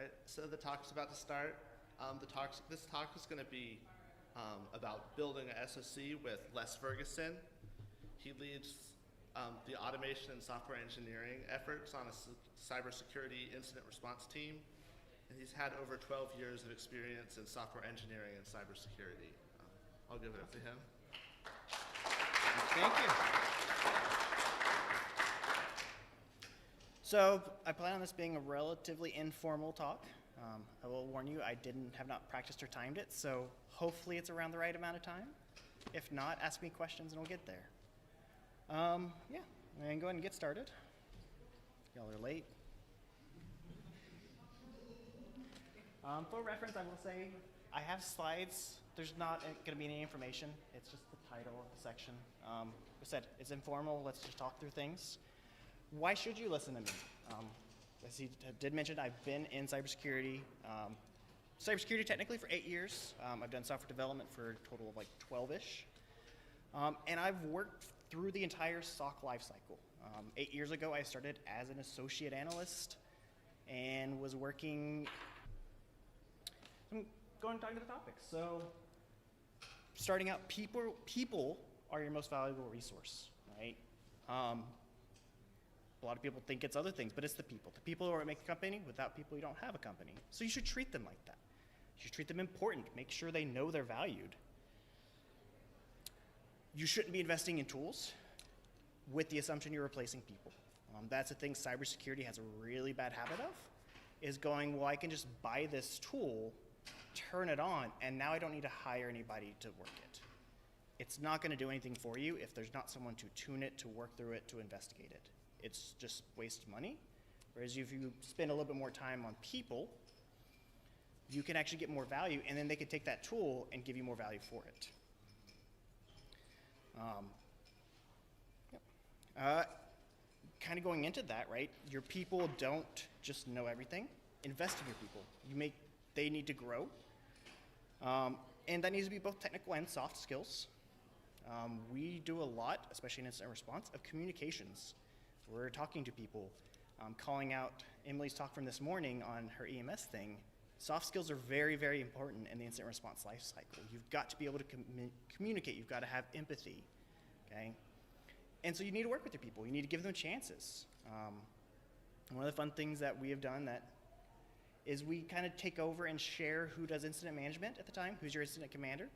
right, so the talk's about to start. This talk is going to be about building an SOC with Les Ferguson. He leads the automation and software engineering efforts on a cybersecurity incident response team, and he's had over 12 years of experience in software engineering and cybersecurity. I'll give it up to him. Thank you. So I plan on this being a relatively informal talk. I will warn you, I have not practiced or timed it, so hopefully it's around the right amount of time. If not, ask me questions and we'll get there. Yeah, and go ahead and get started. Y'all are late. For reference, I will say I have slides. There's not going to be any information. It's just the title of the section. Like I said, it's informal. Let's just talk through things. Why should you listen to me? As he did mention, I've been in cybersecurity. Cybersecurity technically for 8 years. I've done software development for a total of like 12-ish. And I've worked through the entire SOC lifecycle. 8 years ago, I started as an associate analyst and was working. I'm going to talk to the topics. So, starting out, people are your most valuable resource, right? A lot of people think it's other things, but it's the people. The people are what make a company. Without people, you don't have a company. So you should treat them like that. You should treat them important. Make sure they know they're valued. You shouldn't be investing in tools with the assumption you're replacing people. That's a thing cybersecurity has a really bad habit of, is going, well, I can just buy this tool, turn it on, and now I don't need to hire anybody to work it. It's not going to do anything for you if there's not someone to tune it, to work through it, to investigate it. It's just waste money. Whereas if you spend a little bit more time on people, you can actually get more value, and then they can take that tool and give you more value for it. Kind of going into that, right? Your people don't just know everything. Invest in your people. They need to grow. And that needs to be both technical and soft skills. We do a lot, especially in incident response, of communications. We're talking to people, calling out Emily's talk from this morning on her EMS thing. Soft skills are very, very important in the incident response life cycle. You've got to be able to communicate. You've got to have empathy, okay? And so you need to work with your people. You need to give them chances. One of the fun things that we have done is we kind of take over and share who does incident management at the time, who's your incident commander.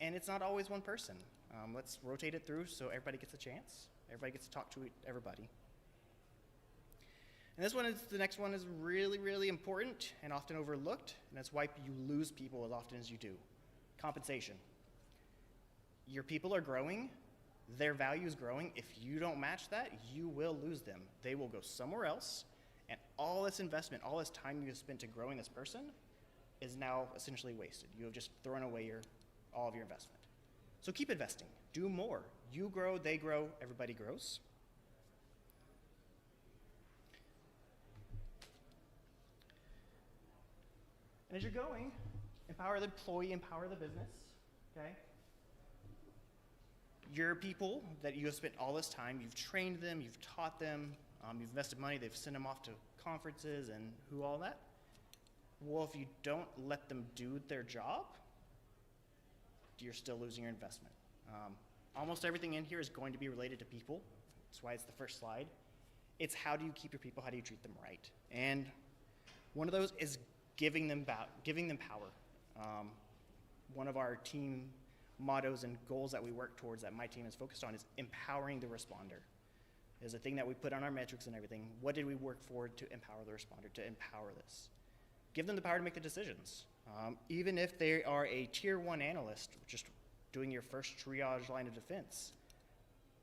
And it's not always one person. Let's rotate it through so everybody gets a chance. Everybody gets to talk to everybody. And the next one is really, really important and often overlooked, and that's why you lose people as often as you do. Compensation. Your people are growing, their value is growing. If you don't match that, you will lose them. They will go somewhere else, and all this investment, all this time you have spent to growing this person is now essentially wasted. You have just thrown away all of your investment. So keep investing. Do more. You grow, they grow, everybody grows. And as you're going, empower the employee, empower the business, okay? Your people that you have spent all this time, you've trained them, you've taught them, you've invested money, they've sent them off to conferences and all that. Well, if you don't let them do their job, you're still losing your investment. Almost everything in here is going to be related to people. That's why it's the first slide. It's how do you keep your people, how do you treat them right? And one of those is giving them power. One of our team mottos and goals that we work towards that my team is focused on is empowering the responder. Is a thing that we put on our metrics and everything. What did we work for to empower the responder, to empower this? Give them the power to make the decisions. Even if they are a tier 1 analyst, just doing your first triage line of defense,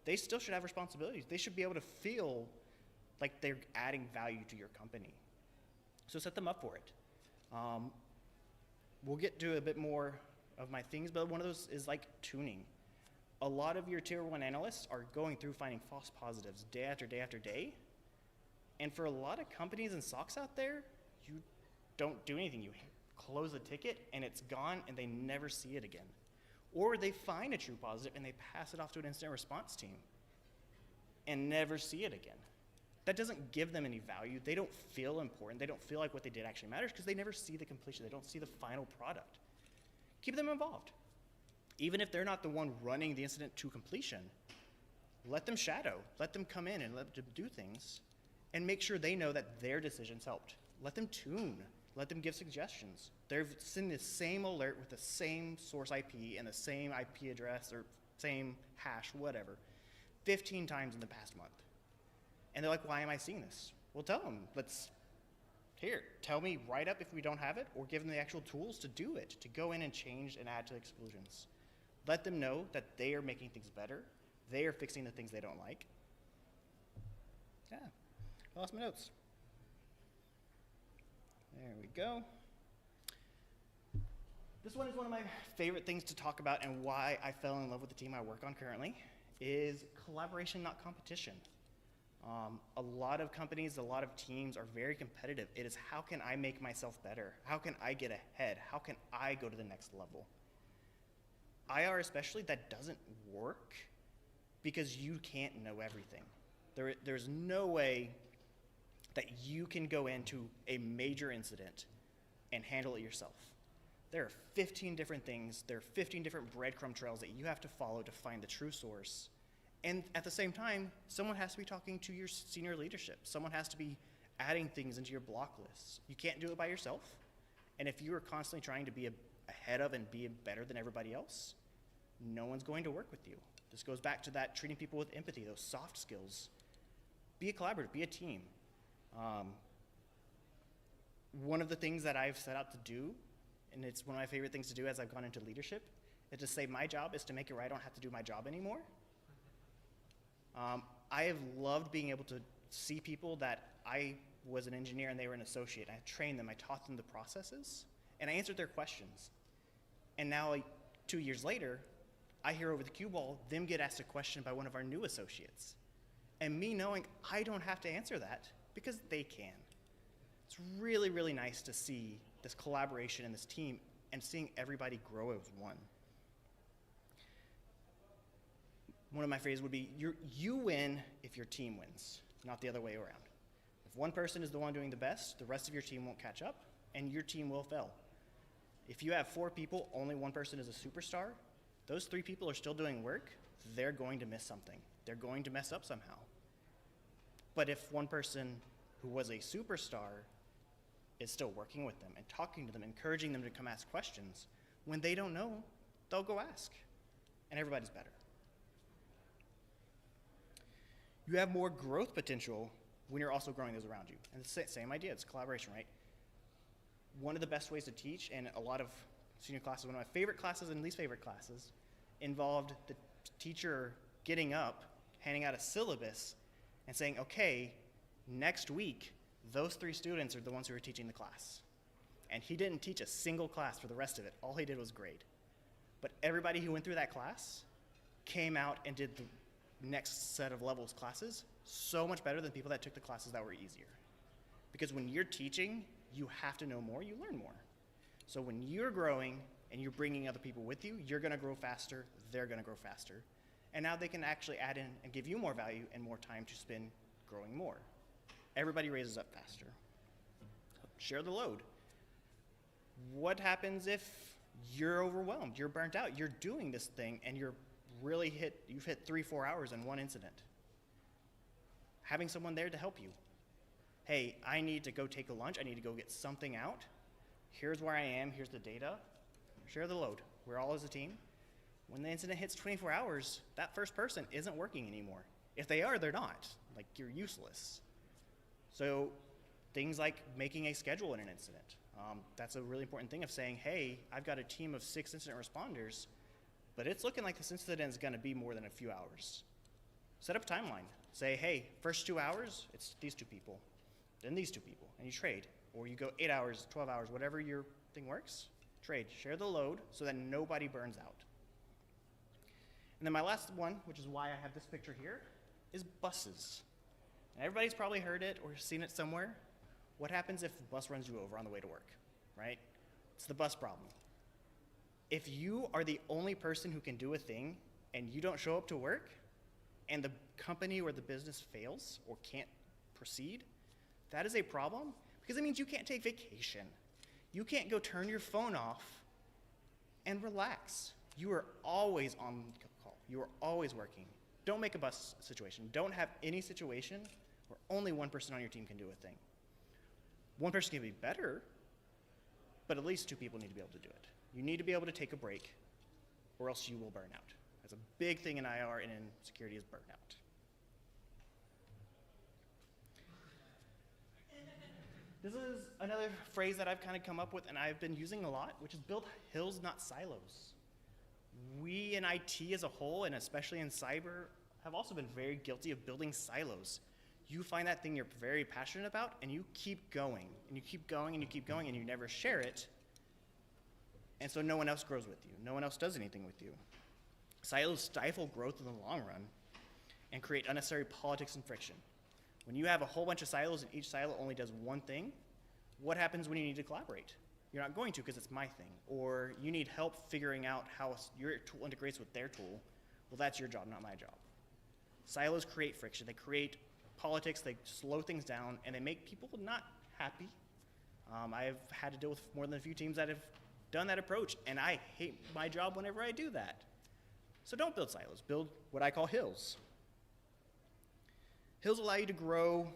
they still should have responsibilities. They should be able to feel like they're adding value to your company. So set them up for it. We'll get to a bit more of my things, but one of those is like tuning. A lot of your tier 1 analysts are going through finding false positives day after day after day. And for a lot of companies and SOCs out there, you don't do anything. You close a ticket and it's gone and they never see it again. Or they find a true positive and they pass it off to an incident response team and never see it again. that doesn't give them any value. They don't feel important. They don't feel like what they did actually matters because they never see the completion. They don't see the final product. Keep them involved. Even if they're not the one running the incident to completion, let them shadow. Let them come in and let them do things and make sure they know that their decisions helped. Let them tune. Let them give suggestions. They're sending the same alert with the same source IP and the same IP address or same hash, whatever, 15 times in the past month. And they're like, why am I seeing this? Well, tell them, tell me right up if we don't have it, or give them the actual tools to do it, to go in and change and add to exclusions. Let them know that they are making things better. They are fixing the things they don't like. Yeah, I lost my notes. There we go. This one is one of my favorite things to talk about, and why I fell in love with the team I work on currently is collaboration, not competition. A lot of companies, a lot of teams are very competitive. It is, how can I make myself better? How can I get ahead? How can I go to the next level? IR especially, that doesn't work because you can't know everything. There's no way that you can go into a major incident and handle it yourself. There are 15 different things, there are 15 different breadcrumb trails that you have to follow to find the true source. And at the same time, someone has to be talking to your senior leadership. Someone has to be adding things into your block lists. You can't do it by yourself. And if you are constantly trying to be ahead of and be better than everybody else, no one's going to work with you. This goes back to that treating people with empathy, those soft skills. Be a collaborative, be a team. One of the things that I've set out to do, and it's one of my favorite things to do as I've gone into leadership, is to say my job is to make it where I don't have to do my job anymore. I have loved being able to see people that I was an engineer and they were an associate. I trained them, I taught them the processes, and I answered their questions. And now, 2 years later, I hear over the cue ball them get asked a question by one of our new associates. And me knowing I don't have to answer that because they can. It's really, really nice to see this collaboration in this team and seeing everybody grow as one. One of my phrases would be, you win if your team wins, not the other way around. If one person is the one doing the best, the rest of your team won't catch up, and your team will fail. If you have 4 people, only one person is a superstar, those 3 people are still doing work, they're going to miss something. They're going to mess up somehow. But if one person who was a superstar is still working with them and talking to them, encouraging them to come ask questions, when they don't know, they'll go ask, and everybody's better. You have more growth potential when you're also growing those around you. And it's the same idea, it's collaboration, right? One of the best ways to teach, and a lot of senior classes, one of my favorite classes and least favorite classes, involved the teacher getting up, handing out a syllabus, and saying, okay, next week, those 3 students are the ones who are teaching the class. And he didn't teach a single class for the rest of it. All he did was grade. But everybody who went through that class came out and did the next set of levels classes so much better than people that took the classes that were easier. Because when you're teaching, you have to know more, you learn more. So when you're growing and you're bringing other people with you, you're gonna grow faster, they're gonna grow faster. And now they can actually add in and give you more value and more time to spend growing more. Everybody raises up faster. Share the load. What happens if you're overwhelmed, you're burnt out, you're doing this thing and you've hit 3-4 hours in one incident? Having someone there to help you. Hey, I need to go take a lunch, I need to go get something out. Here's where I am, here's the data. Share the load. We're all as a team. When the incident hits 24 hours, that first person isn't working anymore. If they are, they're not. Like, you're useless. So things like making a schedule in an incident. That's a really important thing of saying, hey, I've got a team of 6 incident responders, but it's looking like this incident is gonna be more than a few hours. Set up a timeline. Say, hey, first 2 hours, it's these 2 people, then these 2 people, and you trade. Or you go 8 hours, 12 hours, whatever your thing works, trade. Share the load so that nobody burns out. And then my last one, which is why I have this picture here, is buses. And everybody's probably heard it or seen it somewhere. What happens if the bus runs you over on the way to work, right? It's the bus problem. If you are the only person who can do a thing and you don't show up to work and the company or the business fails or can't proceed, that is a problem because it means you can't take vacation. You can't go turn your phone off and relax. You are always on call. You are always working. Don't make a bus situation. Don't have any situation where only one person on your team can do a thing. One person can be better, but at least two people need to be able to do it. You need to be able to take a break, or else you will burn out. That's a big thing in IR and in security is burnout. This is another phrase that I've kind of come up with and I've been using a lot, which is build hills, not silos. We in IT as a whole, and especially in cyber, have also been very guilty of building silos. You find that thing you're very passionate about, and you keep going, and you keep going, and you keep going, and you never share it, and so no one else grows with you. No one else does anything with you. Silos stifle growth in the long run and create unnecessary politics and friction. When you have a whole bunch of silos and each silo only does one thing, what happens when you need to collaborate? You're not going to because it's my thing. Or you need help figuring out how your tool integrates with their tool. Well, that's your job, not my job. Silos create friction. They create politics. They slow things down, and they make people not happy. I've had to deal with more than a few teams that have done that approach, and I hate my job whenever I do that. So don't build silos. Build what I call hills. Hills allow you to grow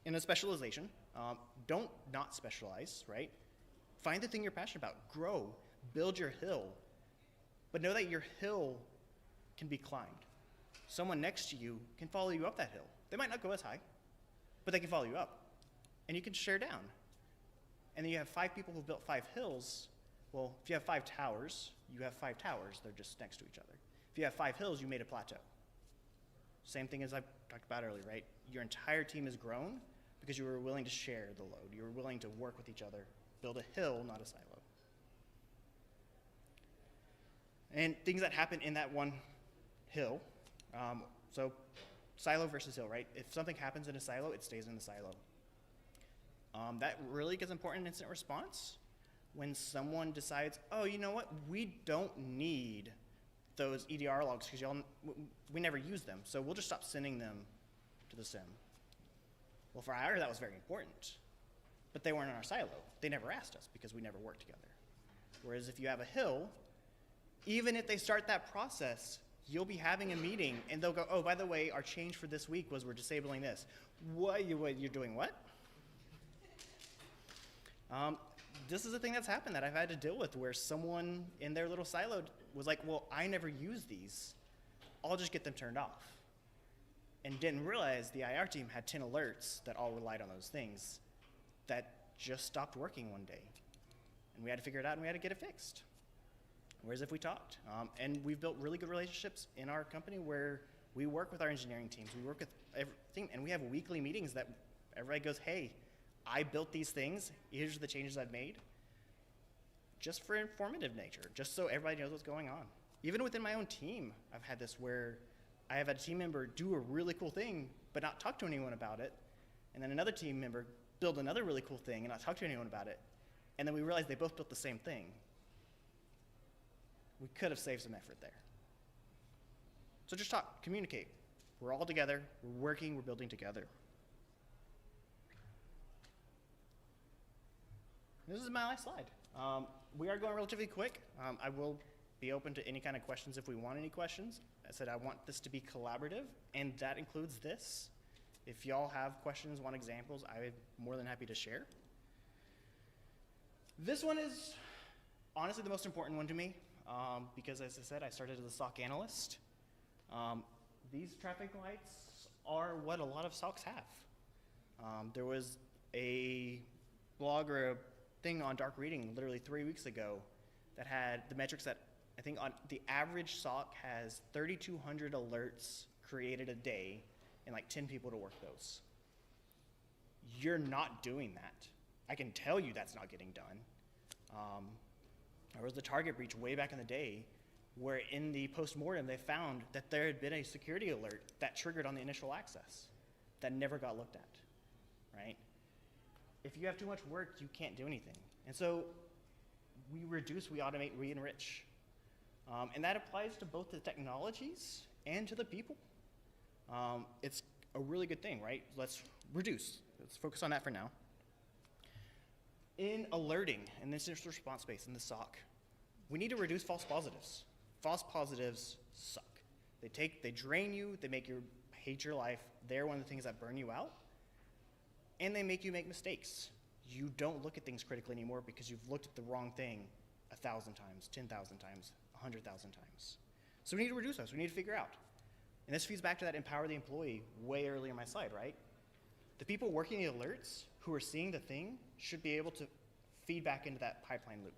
in a specialization. Don't not specialize, right? Find the thing you're passionate about. Grow. Build your hill. But know that your hill can be climbed. Someone next to you can follow you up that hill. They might not go as high, but they can follow you up. And you can share down. And then you have 5 people who've built 5 hills. Well, if you have 5 towers, you have 5 towers. They're just next to each other. If you have 5 hills, you made a plateau. Same thing as I talked about earlier, right? Your entire team has grown because you were willing to share the load. You were willing to work with each other, build a hill, not a silo. And things that happen in that one hill, so silo versus hill, right? If something happens in a silo, it stays in the silo. That really gets important in incident response when someone decides, oh, you know what? We don't need those EDR logs because we never use them, so we'll just stop sending them to the SIM. Well, for IR, that was very important, but they weren't in our silo. They never asked us because we never worked together. Whereas if you have a hill, even if they start that process, you'll be having a meeting and they'll go, oh, by the way, our change for this week was we're disabling this. What, you're doing what? This is a thing that's happened that I've had to deal with where someone in their little silo was like, well, I never use these. I'll just get them turned off. And didn't realize the IR team had 10 alerts that all relied on those things that just stopped working one day. And we had to figure it out and we had to get it fixed. Whereas if we talked. And we've built really good relationships in our company where we work with our engineering teams. We work with everything, and we have weekly meetings that everybody goes, hey, I built these things. Here's the changes I've made. Just for informative nature, just so everybody knows what's going on. Even within my own team, I've had this where I have had a team member do a really cool thing, but not talk to anyone about it. And then another team member build another really cool thing and not talk to anyone about it. And then we realized they both built the same thing. We could have saved some effort there. So just talk, communicate. We're all together, we're working, we're building together. This is my last slide. We are going relatively quick. I will be open to any kind of questions if we want any questions. I said I want this to be collaborative, and that includes this. If y'all have questions, want examples, I'm more than happy to share. This one is honestly the most important one to me because, as I said, I started as a SOC analyst. These traffic lights are what a lot of SOCs have. There was a blog or a thing on Dark Reading literally 3 weeks ago that had the metrics that I think on the average SOC has 3,200 alerts created a day and like 10 people to work those. You're not doing that. I can tell you that's not getting done. There was the Target breach way back in the day where in the post-mortem they found that there had been a security alert that triggered on the initial access that never got looked at, right? If you have too much work, you can't do anything. And so we reduce, we automate, we enrich. And that applies to both the technologies and to the people. It's a really good thing, right? Let's focus on that for now. In alerting, in this incident response space, in the SOC, we need to reduce false positives. False positives suck. They drain you, they make you hate your life. They're one of the things that burn you out. And they make you make mistakes. You don't look at things critically anymore because you've looked at the wrong thing 1,000 times, 10,000 times, 100,000 times. So we need to reduce those. We need to figure out. And this feeds back to that empower the employee way earlier in my slide, right? The people working the alerts who are seeing the thing should be able to feed back into that pipeline loop.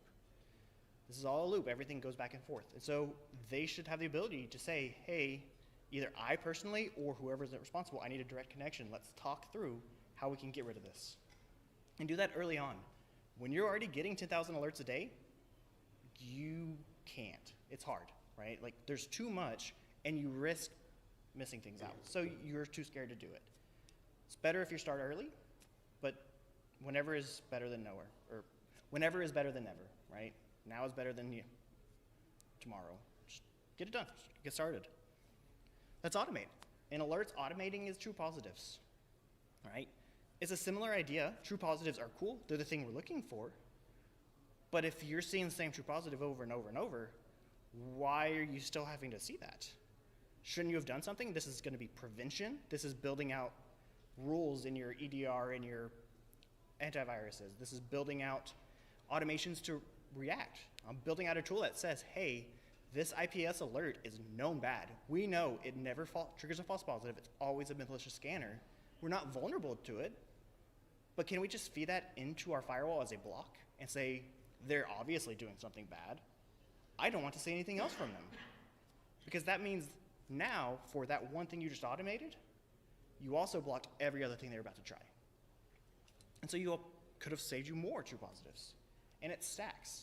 This is all a loop. Everything goes back and forth. And so they should have the ability to say, hey, either I personally or whoever is responsible, I need a direct connection. Let's talk through how we can get rid of this. And do that early on. When you're already getting 10,000 alerts a day, you can't. It's hard, right? Like there's too much and you risk missing things out. So you're too scared to do it. It's better if you start early, but whenever is better than nowhere, or whenever is better than never, right? Now is better than tomorrow. Just get it done, just get started. Let's automate. In alerts, automating is true positives, right? It's a similar idea. True positives are cool. They're the thing we're looking for. But if you're seeing the same true positive over and over and over, why are you still having to see that? Shouldn't you have done something? This is going to be prevention. This is building out rules in your EDR and your antiviruses. This is building out automations to react. I'm building out a tool that says, hey, this IPS alert is known bad. We know it never triggers a false positive. It's always a malicious scanner. We're not vulnerable to it, but can we just feed that into our firewall as a block and say, they're obviously doing something bad. I don't want to see anything else from them. Because that means now, for that one thing you just automated, you also blocked every other thing they were about to try. And so you could have saved you more true positives. And it stacks.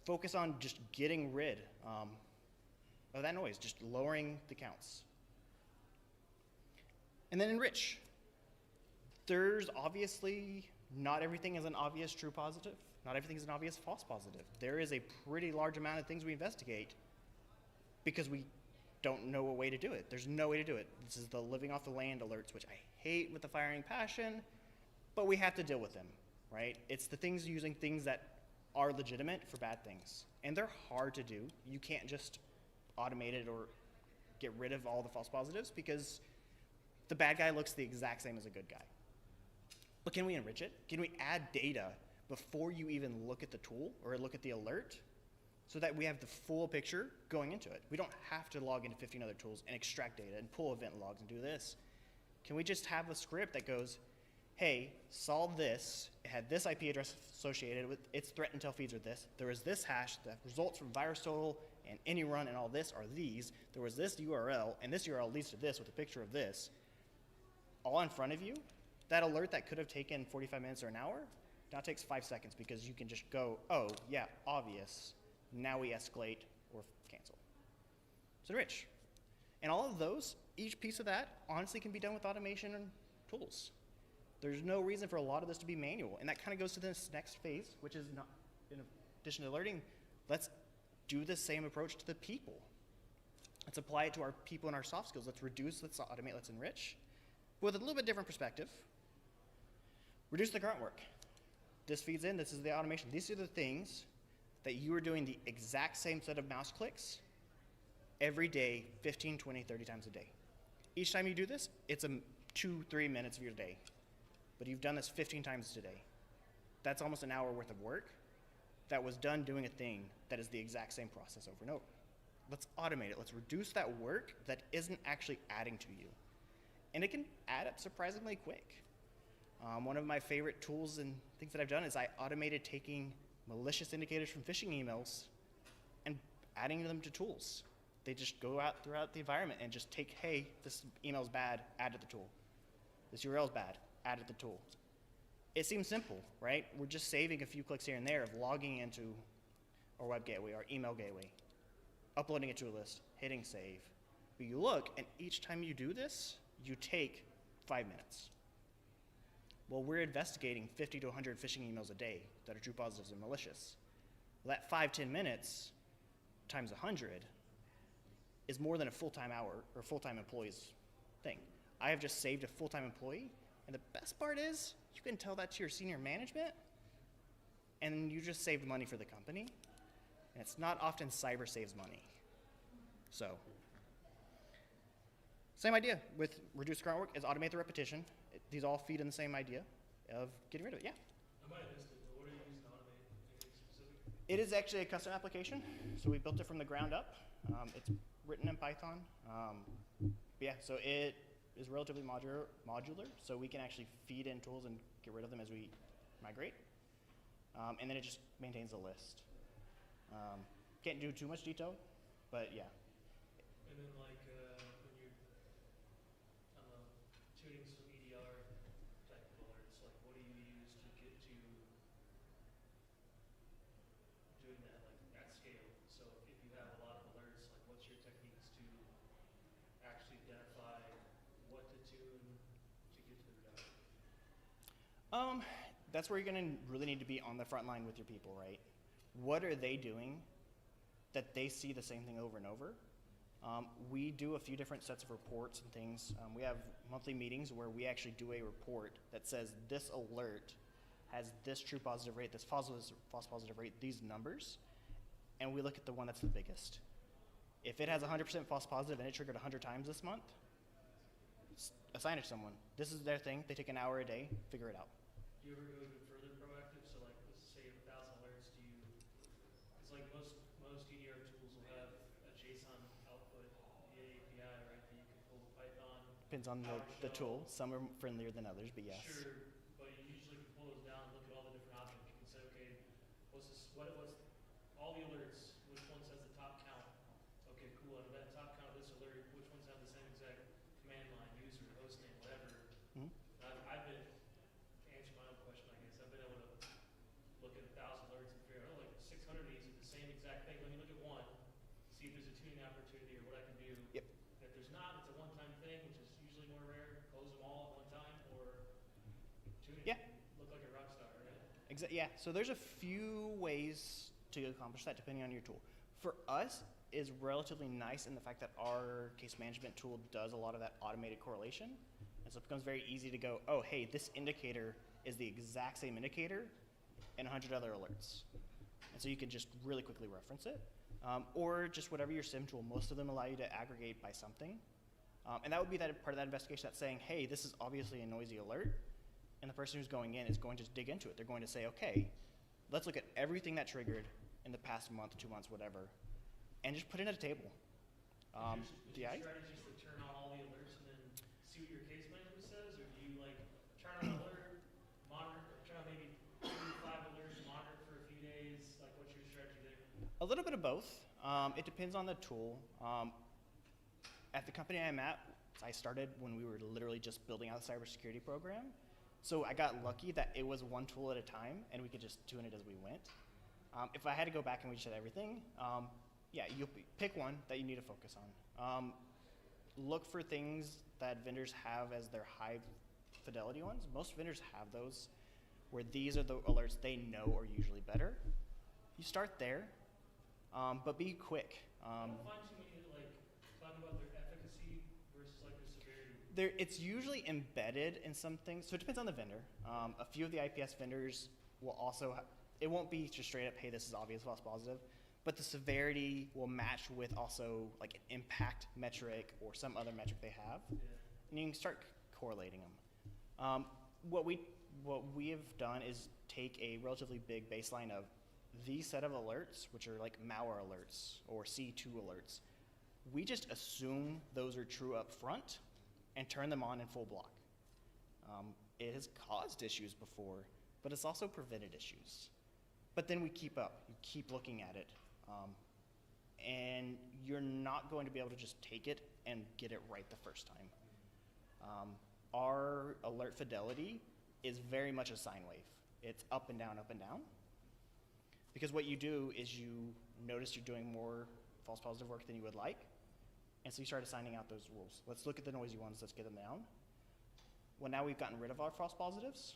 Focus on just getting rid of that noise, just lowering the counts. And then enrich. There's obviously, not everything is an obvious true positive. Not everything is an obvious false positive. There is a pretty large amount of things we investigate because we don't know a way to do it. There's no way to do it. This is the living off the land alerts, which I hate with a firing passion, but we have to deal with them, right? It's the things using things that are legitimate for bad things. And they're hard to do. You can't just automate it or get rid of all the false positives because the bad guy looks the exact same as a good guy. But can we enrich it? Can we add data before you even look at the tool or look at the alert so that we have the full picture going into it? We don't have to log into 15 other tools and extract data and pull event logs and do this. Can we just have a script that goes, hey, solve this, it had this IP address associated with its threat intel feeds are this, there was this hash that results from virus total and any run and all this are these, there was this URL and this URL leads to this with a picture of this, all in front of you. That alert that could have taken 45 minutes or an hour now takes 5 seconds because you can just go, oh, yeah, obvious. Now we escalate or cancel. So enrich. And all of those, each piece of that, honestly can be done with automation and tools. There's no reason for a lot of this to be manual. And that kind of goes to this next phase, which is not, in addition to alerting, let's do the same approach to the people. Let's apply it to our people and our soft skills. Let's reduce, let's automate, let's enrich. With a little bit different perspective, reduce the grunt work. This feeds in, this is the automation. These are the things that you are doing the exact same set of mouse clicks every day, 15, 20, 30 times a day. Each time you do this, it's 2-3 minutes of your day. But you've done this 15 times today. That's almost an hour worth of work that was done doing a thing that is the exact same process over and over. Let's automate it. Let's reduce that work that isn't actually adding to you. And it can add up surprisingly quick. One of my favorite tools and things that I've done is I automated taking malicious indicators from phishing emails and adding them to tools. They just go out throughout the environment and just take, hey, this email's bad, add to the tool. This URL's bad, add to the tool. It seems simple, right? We're just saving a few clicks here and there of logging into our web gateway, our email gateway, uploading it to a list, hitting save. But you look, and each time you do this, you take 5 minutes. Well, we're investigating 50 to 100 phishing emails a day that are true positives and malicious. Well, that 5-10 minutes times 100 is more than a full-time hour or full-time employee's thing. I have just saved a full-time employee. And the best part is, you can tell that to your senior management, and you just saved money for the company. And it's not often cyber saves money. So, same idea with reduce grunt work is automate the repetition. These all feed in the same idea of getting rid of it, yeah. I might have missed it, but what are you using to automate? Anything specific? It is actually a custom application, so we built it from the ground up. It's written in Python. Yeah, so it is relatively modular, so we can actually feed in tools and get rid of them as we migrate. And then it just maintains a list. Can't do too much detail, but yeah. And then like when you're, I don't know, tuning some EDR type of alerts, like what do you use to get to doing that like at scale? So if you have a lot of alerts, like what's your techniques to actually identify what to tune to get to the reduction? That's where you're gonna really need to be on the front line with your people, right? What are they doing that they see the same thing over and over? We do a few different sets of reports and things. We have monthly meetings where we actually do a report that says this alert has this true positive rate, this false positive rate, these numbers, and we look at the one that's the biggest. If it has 100% false positive and it triggered 100 times this month, assign it to someone. This is their thing. They take an hour a day, figure it out. Do you ever go even further proactive? So like, let's say you have 1,000 alerts, do you, because like most EDR tools will have a JSON output via API, right, that you can pull with Python. Depends on the tool. Some are friendlier than others, but yes. Sure, but you usually can pull those down, look at all the different options. You can say, okay, what's all the alerts, which ones has the top count? Okay, cool, out of that top count of this alert, which ones have the same exact command line, user, host name, whatever. Mhm. I've been, to answer my own question, I guess, I've been able to look at 1,000 alerts and figure out, oh, like 600 of these are the same exact thing. Let me look at one, see if there's a tuning opportunity or what I can do. Yep. If there's not, it's a one-time thing, which is usually more rare. Close them all at one time, or tuning. Yeah. Look like a rock star, right? Yeah, so there's a few ways to accomplish that depending on your tool. For us, is relatively nice in the fact that our case management tool does a lot of that automated correlation. And so it becomes very easy to go, oh, hey, this indicator is the exact same indicator in 100 other alerts. And so you can just really quickly reference it. Or just whatever your SIM tool, most of them allow you to aggregate by something. And that would be that part of that investigation that's saying, hey, this is obviously a noisy alert. And the person who's going in is going to dig into it. They're going to say, okay, let's look at everything that triggered in the past month, 2 months, whatever, and just put it at a table. Is your strategy just to turn on all the alerts and then see what your case management says, or do you like turn on an alert, monitor, or turn on maybe 2 to 5 alerts, monitor for a few days? Like, what's your strategy there? A little bit of both. It depends on the tool. At the company I'm at, I started when we were literally just building out the cybersecurity program. So I got lucky that it was one tool at a time, and we could just tune it as we went. If I had to go back and we just had everything, yeah, you pick one that you need to focus on. Look for things that vendors have as their high fidelity ones. Most vendors have those, where these are the alerts they know are usually better. You start there, but be quick. I don't find too many like talking about their efficacy versus like their severity. It's usually embedded in some things, so it depends on the vendor. A few of the IPS vendors will also, it won't be just straight up, hey, this is obvious false positive, but the severity will match with also like an impact metric or some other metric they have, and you can start correlating them. What we have done is take a relatively big baseline of these set of alerts, which are like malware alerts or C2 alerts. We just assume those are true up front and turn them on in full block. It has caused issues before, but it's also prevented issues. But then we keep up, you keep looking at it, and you're not going to be able to just take it and get it right the first time. Our alert fidelity is very much a sine wave. It's up and down, up and down. Because what you do is you notice you're doing more false positive work than you would like, and so you start assigning out those rules. Let's look at the noisy ones, let's get them down. Well, now we've gotten rid of our false positives,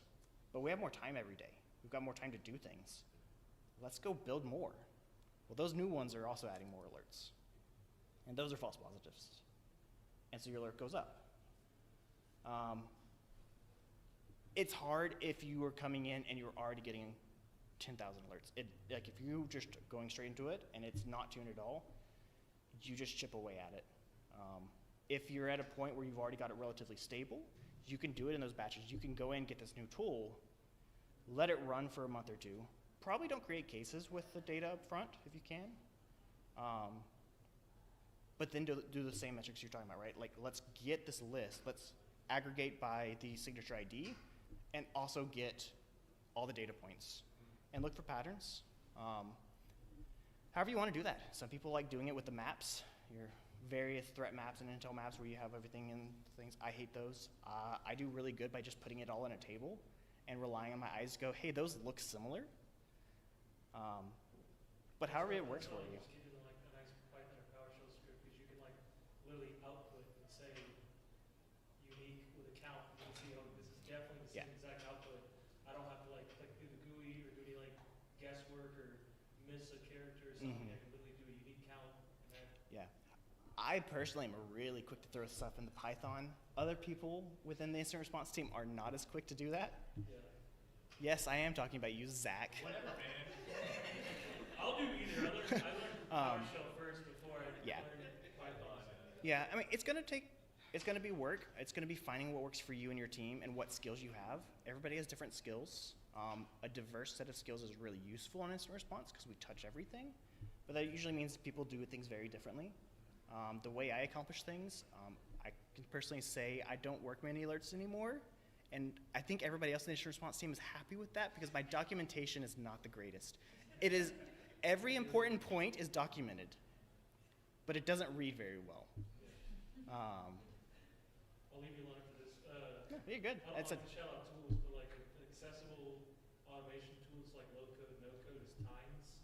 but we have more time every day. We've got more time to do things. Let's go build more. Well, those new ones are also adding more alerts, and those are false positives. And so your alert goes up. It's hard if you are coming in and you're already getting 10,000 alerts. Like if you just going straight into it and it's not tuned at all, you just chip away at it. If you're at a point where you've already got it relatively stable, you can do it in those batches. You can go in, get this new tool, let it run for a month or two. Probably don't create cases with the data up front if you can. But then do the same metrics you're talking about, right? Like let's get this list, let's aggregate by the signature ID, and also get all the data points and look for patterns. However you want to do that. Some people like doing it with the maps, your various threat maps and intel maps where you have everything in things. I hate those. I do really good by just putting it all in a table and relying on my eyes to go, hey, those look similar. But however it works for you. Just give you like a nice Python or PowerShell script because you can like literally output and say unique with a count. You can see, oh, this is definitely the same exact output. I don't have to like click through the GUI or do any like guesswork or miss a character or something. I can literally do a unique count. And then I personally am really quick to throw stuff into Python. Other people within the incident response team are not as quick to do that. yeah. Yes, I am talking about you, Zach. Whatever, man. I'll do either. I learned PowerShell first before I learned Python. Yeah, I mean, it's gonna be work. It's gonna be finding what works for you and your team and what skills you have. Everybody has different skills. A diverse set of skills is really useful in incident response because we touch everything, but that usually means people do things very differently. The way I accomplish things, I can personally say I don't work many alerts anymore, and I think everybody else in the incident response team is happy with that because my documentation is not the greatest. It is, every important point is documented, but it doesn't read very well. I'll leave you alone for this. No, you're good. I It's don't like to shout out tools, but like accessible automation tools like low code, no code is Tines.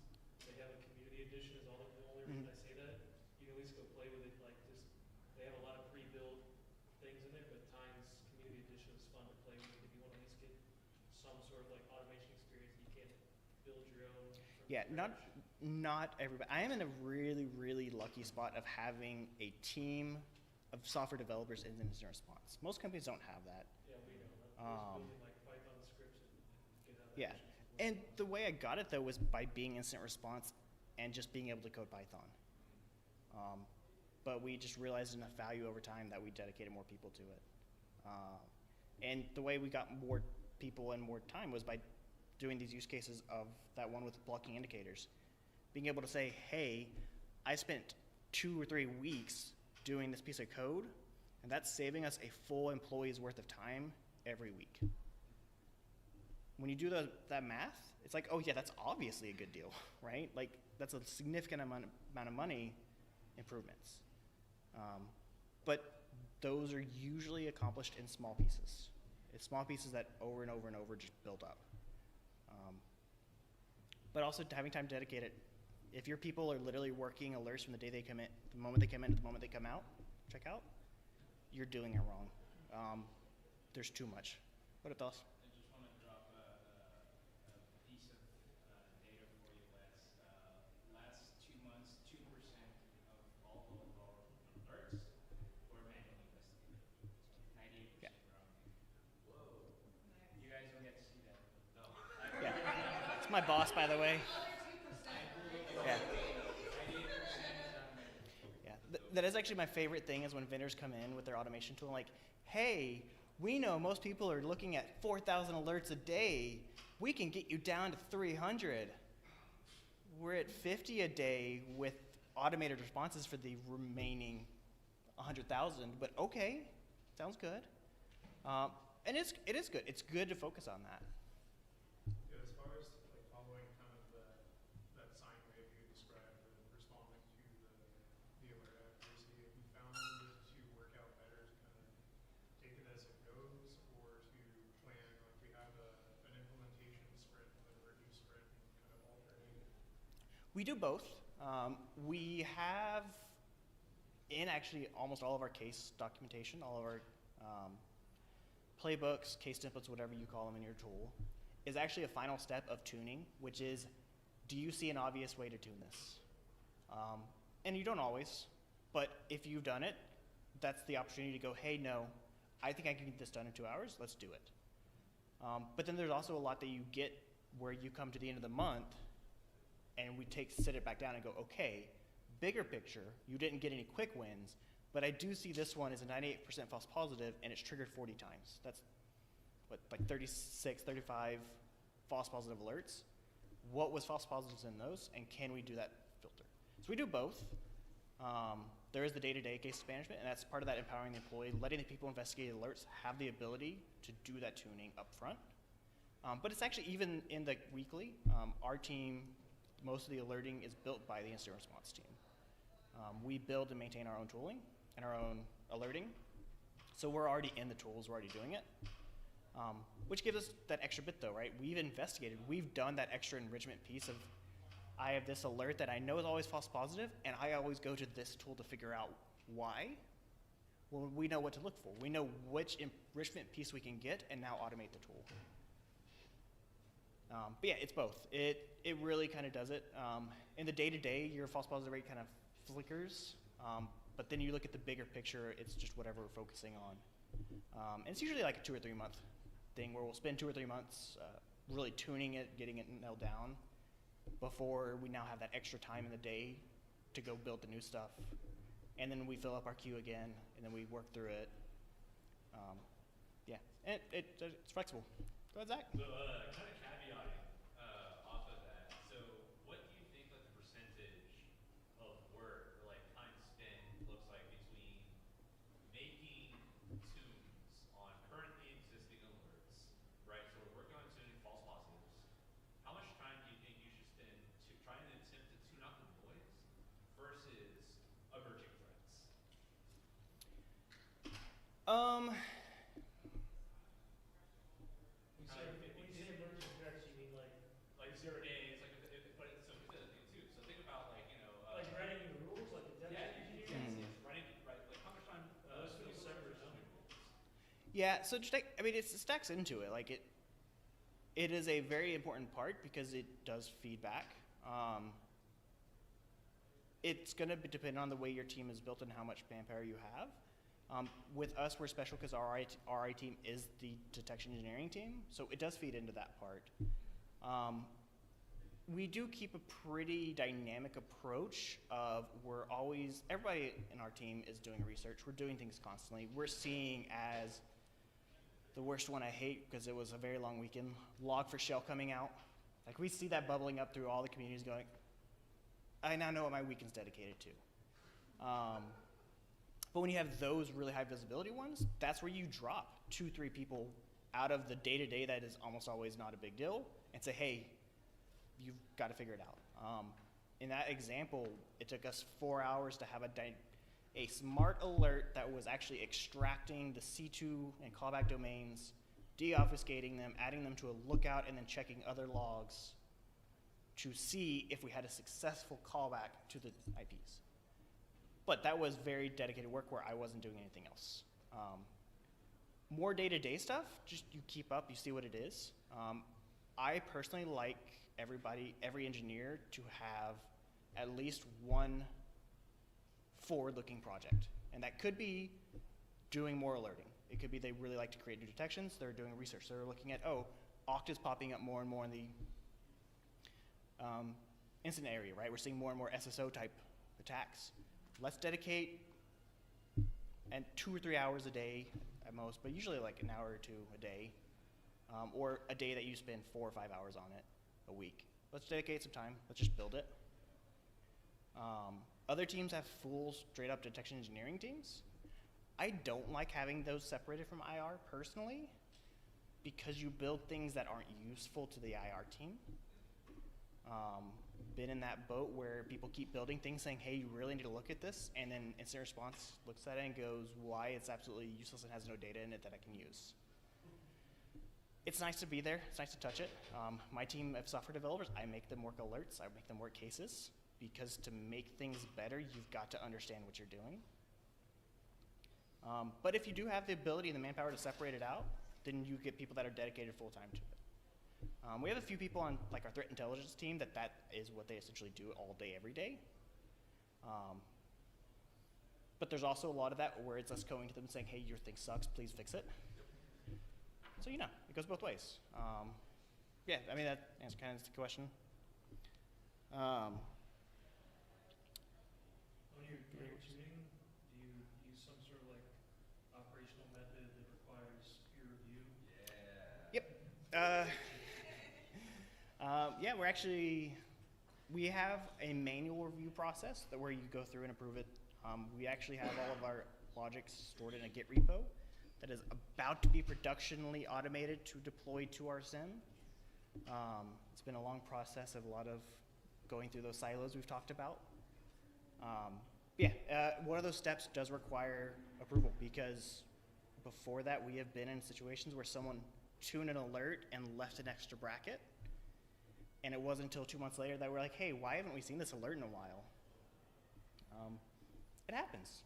They have a community edition is the only reason I say that. You can at least go play with it, like just, they have a lot of pre-built things in there, but Tines community edition is fun to play with if you want to at least get some sort of like automation experience. You can't build your own. Yeah, not everybody. I am in a really, really lucky spot of having a team of software developers in incident response. Most companies don't have that. Yeah, we know. We're building like Python scripts and GitHub Yeah, actions. and the way I got it though was by being incident response and just being able to code Python. But we just realized enough value over time that we dedicated more people to it. And the way we got more people and more time was by doing these use cases of that one with blocking indicators. Being able to say, hey, I spent 2 or 3 weeks doing this piece of code, and that's saving us a full employee's worth of time every week. When you do that math, it's like, oh yeah, that's obviously a good deal, right? Like, that's a significant amount of money improvements. But those are usually accomplished in small pieces. It's small pieces that over and over and over just build up. But also having time dedicated. If your people are literally working alerts from the day they come in, the moment they come in to the moment they come out, check out, you're doing it wrong. There's too much. What are thoughts? I just want to drop a piece of data for you, Les. Last 2 months, 2% of all of our alerts were manually investigated. 98% wrong. Whoa. You guys don't get to see that. No. Yeah. It's my boss, by the way. Yeah. Yeah. That is actually my favorite thing is when vendors come in with their automation tool like, hey, we know most people are looking at 4,000 alerts a day. We can get you down to 300. We're at 50 a day with automated responses for the remaining 100,000, but okay, sounds good. And it is good. It's good to focus on that. Yeah, as far as like following kind of that sine wave you described and responding to the alert accuracy, have you found it to work out better to kind of take it as it goes or to plan, like we have an implementation sprint and then a review sprint and kind of alternate? We do both. We have, in actually almost all of our case documentation, all of our playbooks, case templates, whatever you call them in your tool, is actually a final step of tuning, which is, do you see an obvious way to tune this? And you don't always, but if you've done it, that's the opportunity to go, hey, no, I think I can get this done in 2 hours, let's do it. But then there's also a lot that you get where you come to the end of the month and we sit it back down and go, okay, bigger picture, you didn't get any quick wins, but I do see this one is a 98% false positive and it's triggered 40 times. That's what, like 36, 35 false positive alerts. What was false positives in those, and can we do that filter? So we do both. There is the day-to-day case management, and that's part of that empowering the employee, letting the people investigating alerts have the ability to do that tuning up front. But it's actually even in the weekly, our team, most of the alerting is built by the incident response team. We build and maintain our own tooling and our own alerting. So we're already in the tools, we're already doing it. Which gives us that extra bit though, right? We've investigated, we've done that extra enrichment piece of, I have this alert that I know is always false positive, and I always go to this tool to figure out why. Well, we know what to look for. We know which enrichment piece we can get and now automate the tool. But yeah, it's both. It really kind of does it. In the day-to-day, your false positive rate kind of flickers, but then you look at the bigger picture, it's just whatever we're focusing on. And it's usually like a 2 or 3 month thing where we'll spend 2 or 3 months really tuning it, getting it nailed down, before we now have that extra time in the day to go build the new stuff. And then we fill up our queue again, and then we work through it. Yeah, and it's flexible. Go ahead, Zach. So kind of caveating off of that, so what do you think like the percentage of work or like time spent looks like between making tunes on currently existing alerts, right? So we're working on tuning false positives. How much time do you think you should spend to trying to attempt to tune out the noise versus emerging threats? When you say emerging threats, you mean Like 0 days, like but it's so here's the other thing too. So think about like like writing the rules, like the yeah, definition? yes, running right. Like how much time? Those feel separate zoning rules. Yeah, so just I mean, it stacks into it. Like it is a very important part because it does feedback. It's going to depend on the way your team is built and how much manpower you have. With us, we're special because our IT team is the detection engineering team, so it does feed into that part. We do keep a pretty dynamic approach of everybody in our team is doing research. We're doing things constantly. We're seeing as the worst one I hate because it was a very long weekend, Log4Shell coming out. Like we see that bubbling up through all the communities going, I now know what my weekend's dedicated to. But when you have those really high visibility ones, that's where you drop 2, 3 people out of the day-to-day that is almost always not a big deal and say, hey, you've got to figure it out. In that example, it took us 4 hours to have a smart alert that was actually extracting the C2 and callback domains, deobfuscating them, adding them to a lookout, and then checking other logs to see if we had a successful callback to the IPs. But that was very dedicated work where I wasn't doing anything else. More day-to-day stuff, just you keep up, you see what it is. I personally like every engineer to have at least one forward-looking project. And that could be doing more alerting. It could be they really like to create new detections, they're doing research. They're looking at, Oct is popping up more and more in the incident area, right? We're seeing more and more SSO type attacks. Let's dedicate 2 or 3 hours a day at most, but usually like an hour or 2 a day, or a day that you spend 4 or 5 hours on it a week. Let's dedicate some time. Let's just build it. Other teams have full straight up detection engineering teams. I don't like having those separated from IR personally because you build things that aren't useful to the IR team. Been in that boat where people keep building things saying, hey, you really need to look at this, and then incident response looks at it and goes, why it's absolutely useless and has no data in it that I can use. It's nice to be there, it's nice to touch it. My team of software developers, I make them work alerts, I make them work cases, because to make things better, you've got to understand what you're doing. But if you do have the ability and the manpower to separate it out, then you get people that are dedicated full-time to it. We have a few people on like our threat intelligence team that is what they essentially do all day, every day. But there's also a lot of that where it's us going to them and saying, hey, your thing sucks, please fix it. So it goes both ways. Yeah, I mean, that answers kind of the question. When you're tuning, do you use some sort of like operational method that requires peer review? Yeah. Yep. Yeah, we have a manual review process where you go through and approve it. We actually have all of our logic stored in a Git repo that is about to be productionally automated to deploy to our SIM. It's been a long process of a lot of going through those silos we've talked about. One of those steps does require approval, because before that we have been in situations where someone tuned an alert and left an extra bracket, and it wasn't until 2 months later that we're like, hey, why haven't we seen this alert in a while? It happens.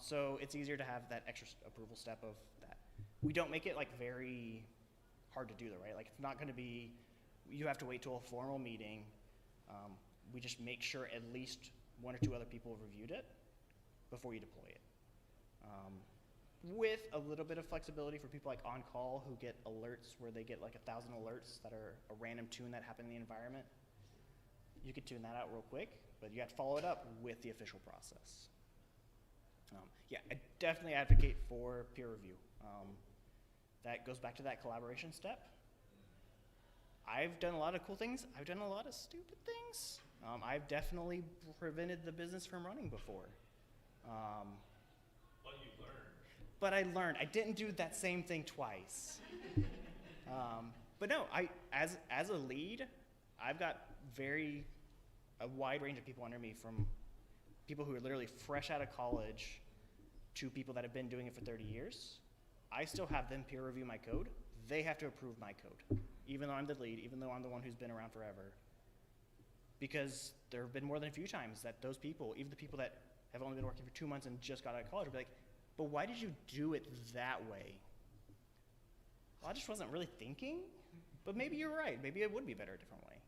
So it's easier to have that extra approval step of that. We don't make it like very hard to do though, right? Like it's not gonna be, you have to wait till a formal meeting. We just make sure at least 1 or 2 other people have reviewed it before you deploy it. With a little bit of flexibility for people like on call who get alerts where they get like 1,000 alerts that are a random tune that happen in the environment. You could tune that out real quick, but you have to follow it up with the official process. Yeah, I definitely advocate for peer review. That goes back to that collaboration step. I've done a lot of cool things. I've done a lot of stupid things. I've definitely prevented the business from running before. But you learned. But I learned. I didn't do that same thing twice. But no, as a lead, I've got a wide range of people under me, from people who are literally fresh out of college to people that have been doing it for 30 years. I still have them peer review my code. They have to approve my code, even though I'm the lead, even though I'm the one who's been around forever. Because there have been more than a few times that those people, even the people that have only been working for 2 months and just got out of college, will be like, but why did you do it that way? Well, I just wasn't really thinking, but maybe you're right. Maybe it would be better a different way.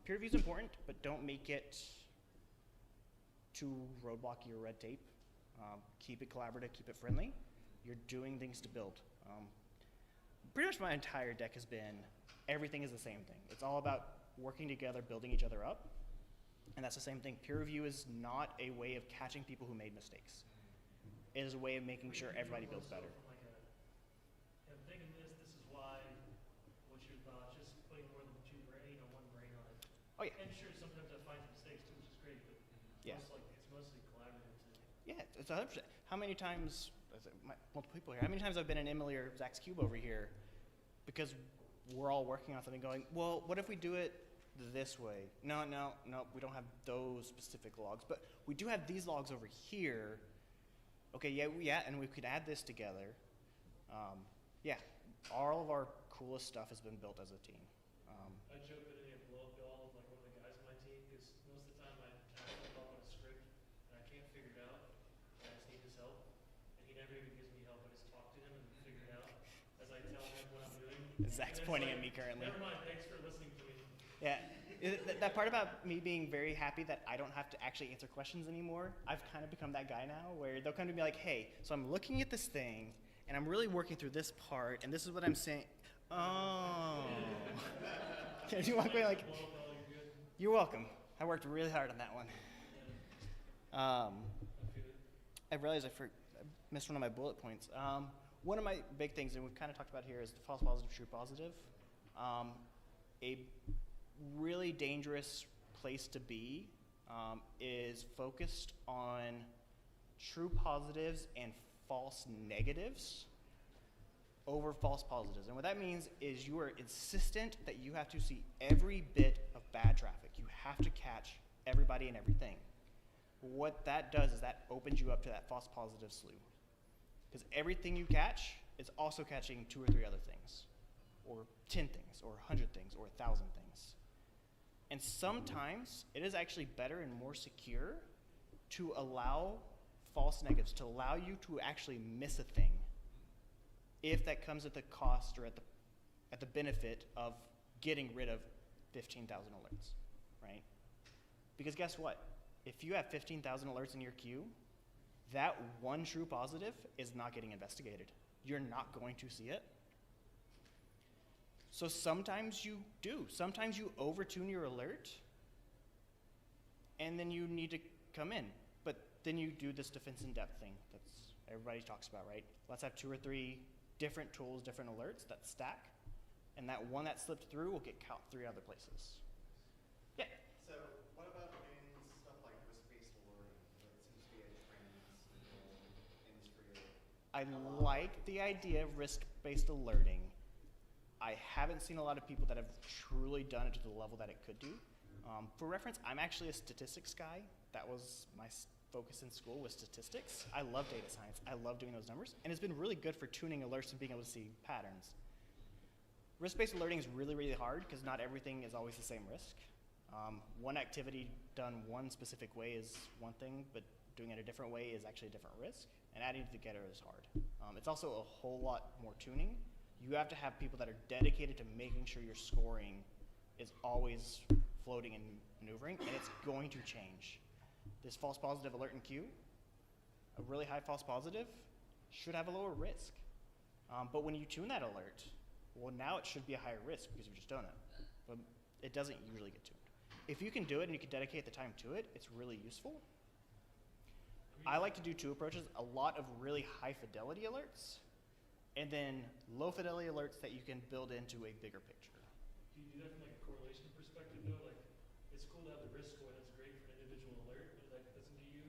Peer review is important, but don't make it too roadblocky or red tape. Keep it collaborative, keep it friendly. You're doing things to build. Pretty much my entire deck has been, everything is the same thing. It's all about working together, building each other up. And that's the same thing. Peer review is not a way of catching people who made mistakes. It is a way of making sure everybody builds better. I'm thinking this is why, what's your thoughts, just putting more than one brain on it. Oh yeah. And sure, sometimes I find mistakes too, which is great, but Yeah. it's mostly collaborative too. Yeah, it's 100%. How many times, multiple people here, how many times I've been in Emily or Zach's cube over here because we're all working on something going, well, what if we do it this way? No, we don't have those specific logs, but we do have these logs over here. Okay, yeah, and we could add this together. Yeah, all of our coolest stuff has been built as a team. I joke that I need to blow up y'all with like one of the guys on my team, because most of the time I flip up on a script and I can't figure it out, and I just need his help, and he never even gives me help. I just talk to him and figure it out as I tell him what I'm doing. Zach's And it's pointing like, at me currently. Never mind, thanks for listening to me. Yeah, that part about me being very happy that I don't have to actually answer questions anymore, I've kind of become that guy now, where they'll come to me like, hey, so I'm looking at this thing, and I'm really working through this part, and this is what I'm saying. Oh. Do you walk away like, Blow up all, you're good. you're welcome. I worked really hard on that one. I feel it. I realized I missed one of my bullet points. One of my big things, and we've kind of talked about here, is the false positive, true positive. A really dangerous place to be is focused on true positives and false negatives over false positives. And what that means is you are insistent that you have to see every bit of bad traffic. You have to catch everybody and everything. What that does is that opens you up to that false positive slew. Because everything you catch is also catching 2 or 3 other things, or 10 things, or 100 things, or 1,000 things. And sometimes it is actually better and more secure to allow false negatives, to allow you to actually miss a thing, if that comes at the cost or at the benefit of getting rid of 15,000 alerts, right? Because guess what? If you have 15,000 alerts in your queue, that one true positive is not getting investigated. You're not going to see it. So sometimes you do. Sometimes you overtune your alert, and then you need to come in. But then you do this defense in depth thing that's everybody talks about, right? Let's have 2 or 3 different tools, different alerts that stack, and that one that slipped through will get caught 3 other places. Yeah. So what about doing stuff like risk-based alerting? That seems to be a trend in the industry. I like the idea of risk-based alerting. I haven't seen a lot of people that have truly done it to the level that it could do. For reference, I'm actually a statistics guy. That was my focus in school, was statistics. I love data science. I love doing those numbers, and it's been really good for tuning alerts and being able to see patterns. Risk-based alerting is really, really hard because not everything is always the same risk. One activity done one specific way is one thing, but doing it a different way is actually a different risk, and adding it together is hard. It's also a whole lot more tuning. You have to have people that are dedicated to making sure your scoring is always floating and maneuvering, and it's going to change. This false positive alert in queue, a really high false positive, should have a lower risk. But when you tune that alert, well, now it should be a higher risk because you've just done it. But it doesn't usually get tuned. If you can do it and you can dedicate the time to it, it's really useful. I like to do 2 approaches, a lot of really high fidelity alerts, and then low fidelity alerts that you can build into a bigger picture. Do you do that from like a correlation perspective though? Like, it's cool to have the risk score, that's great for an individual alert, but that doesn't get you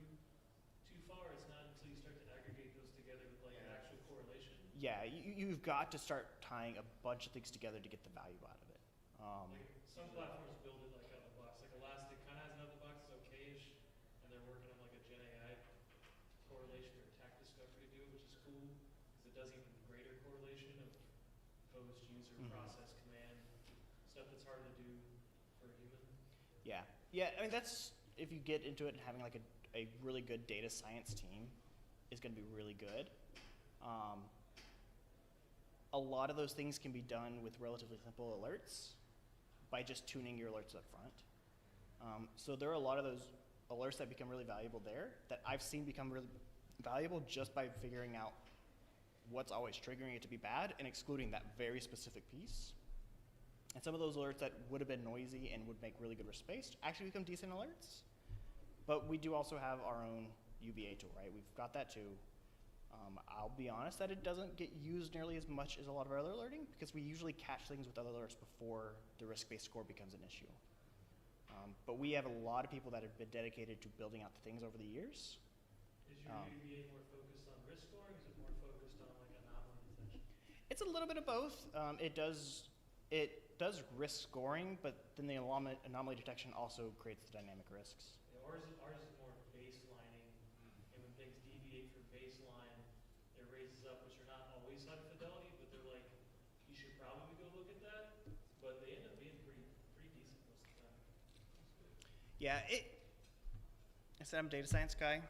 too far. It's not until you start to aggregate those together with like an actual correlation. Yeah, you've got to start tying a bunch of things together to get the value out of it. Like some platforms build it like out of the box. Like Elastic kind of has it out of the box, it's okay-ish, and they're working on like a Gen AI correlation or attack discovery to do it, which is cool because it does even greater correlation of host, user, process, command, stuff that's hard to do for a human. Yeah, I mean that's, if you get into it and having like a really good data science team is going to be really good. A lot of those things can be done with relatively simple alerts by just tuning your alerts up front. So there are a lot of those alerts that become really valuable there that I've seen become really valuable just by figuring out what's always triggering it to be bad and excluding that very specific piece. And some of those alerts that would have been noisy and would make really good risk-based actually become decent alerts. But we do also have our own UBA tool, right? We've got that too. I'll be honest that it doesn't get used nearly as much as a lot of our other alerting because we usually catch things with other alerts before the risk-based score becomes an issue. But we have a lot of people that have been dedicated to building out the things over the years. Is your UBA more focused on risk scoring, or is it more focused on like anomaly detection? It's a little bit of both. It does risk scoring, but then the anomaly detection also creates the dynamic risks. Yeah, ours is more baselining, and when things deviate from baseline, it raises up, which are not always high fidelity, but they're like, you should probably go look at that, but they end up being pretty decent most of the time. Yeah, I said I'm a data science guy.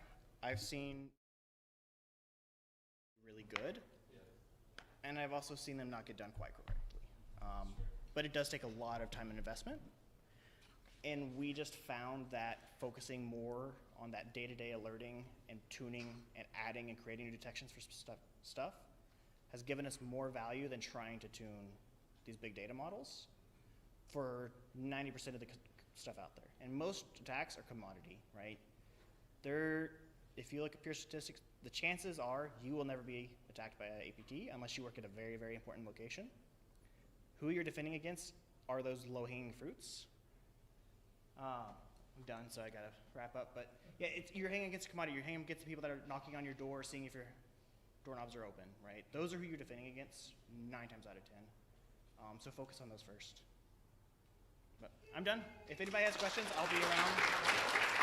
I've seen really good, and I've also seen them not get done quite correctly. But it does take a lot of time and investment. And we just found that focusing more on that day-to-day alerting and tuning and adding and creating new detections for stuff has given us more value than trying to tune these big data models for 90% of the stuff out there. And most attacks are commodity, right? If you look at pure statistics, the chances are you will never be attacked by an APT unless you work at a very, very important location. Who you're defending against are those low-hanging fruits. I'm done, so I gotta wrap up. But yeah, you're hanging against a commodity. You're hanging against the people that are knocking on your door, seeing if your doorknobs are open, right? Those are who you're defending against 9 times out of 10. So focus on those first. But I'm done. If anybody has questions, I'll be around.